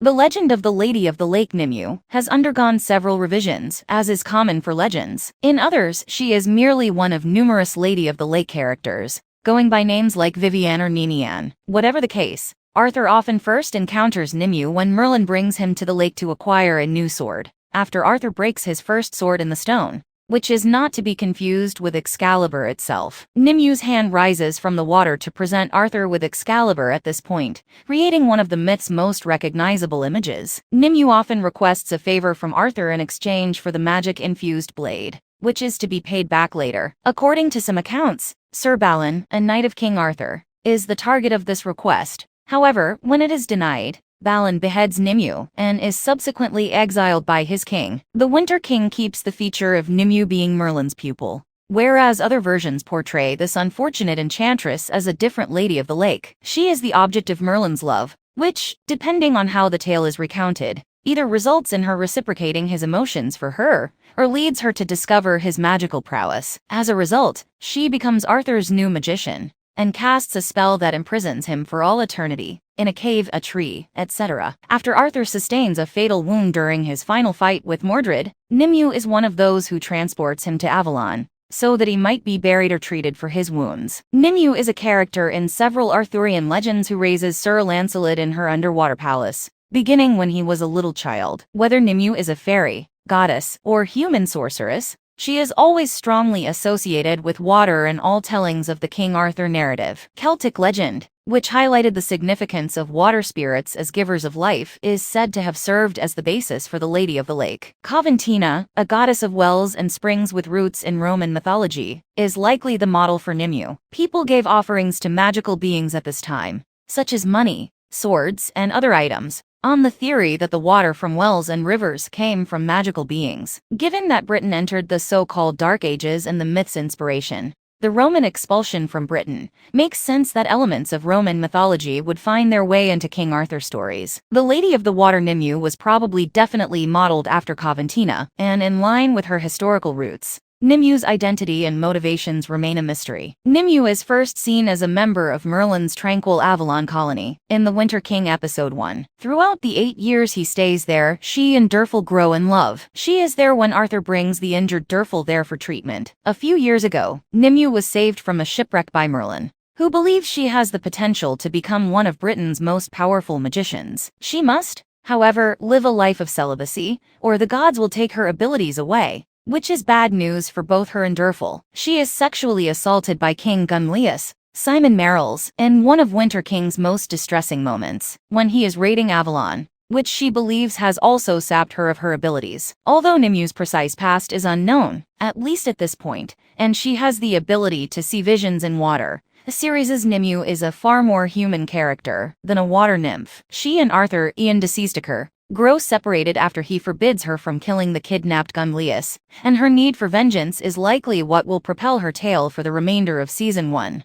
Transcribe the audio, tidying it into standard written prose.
The legend of the Lady of the Lake Nimue has undergone several revisions, as is common for legends. In others, she is merely one of numerous Lady of the Lake characters, going by names like Vivienne or Ninian. Whatever the case, Arthur often first encounters Nimue when Merlin brings him to the lake to acquire a new sword, after Arthur breaks his first sword in the stone, which is not to be confused with Excalibur itself. Nimue's hand rises from the water to present Arthur with Excalibur at this point, creating one of the myth's most recognizable images. Nimue often requests a favor from Arthur in exchange for the magic-infused blade, which is to be paid back later. According to some accounts, Sir Balin, a knight of King Arthur, is the target of this request. However, when it is denied, Balin beheads Nimue and is subsequently exiled by his king. The Winter King keeps the feature of Nimue being Merlin's pupil, whereas other versions portray this unfortunate enchantress as a different Lady of the Lake. She is the object of Merlin's love, which, depending on how the tale is recounted, either results in her reciprocating his emotions for her, or leads her to discover his magical prowess. As a result, she becomes Arthur's new magician, and casts a spell that imprisons him for all eternity, in a cave, a tree, etc. After Arthur sustains a fatal wound during his final fight with Mordred, Nimue is one of those who transports him to Avalon, so that he might be buried or treated for his wounds. Nimue is a character in several Arthurian legends who raises Sir Lancelot in her underwater palace, beginning when he was a little child. Whether Nimue is a fairy, goddess, or human sorceress, she is always strongly associated with water in all tellings of the King Arthur narrative. Celtic legend, which highlighted the significance of water spirits as givers of life, is said to have served as the basis for the Lady of the Lake. Coventina, a goddess of wells and springs with roots in Roman mythology, is likely the model for Nimue. People gave offerings to magical beings at this time, such as money, swords, and other items, on the theory that the water from wells and rivers came from magical beings. Given that Britain entered the so-called Dark Ages and the myth's inspiration, the Roman expulsion from Britain, makes sense that elements of Roman mythology would find their way into King Arthur stories. The Lady of the Water Nimue was probably definitely modeled after Coventina, and in line with her historical roots. Nimue's identity and motivations remain a mystery. Nimue is first seen as a member of Merlin's tranquil Avalon colony, in the Winter King Episode 1. Throughout the 8 years he stays there, she and Derfil grow in love. She is there when Arthur brings the injured Derfil there for treatment. A few years ago, Nimue was saved from a shipwreck by Merlin, who believes she has the potential to become one of Britain's most powerful magicians. She must, however, live a life of celibacy, or the gods will take her abilities away, which is bad news for both her and Derfil. She is sexually assaulted by King Gunlius, Simon Merrills, in one of Winter King's most distressing moments, when he is raiding Avalon, which she believes has also sapped her of her abilities. Although Nimue's precise past is unknown, at least at this point, and she has the ability to see visions in water, the series' Nimue is a far more human character than a water nymph. She and Arthur, Ian de Seastaker, grow separated after he forbids her from killing the kidnapped Gunlius, and her need for vengeance is likely what will propel her tale for the remainder of Season 1.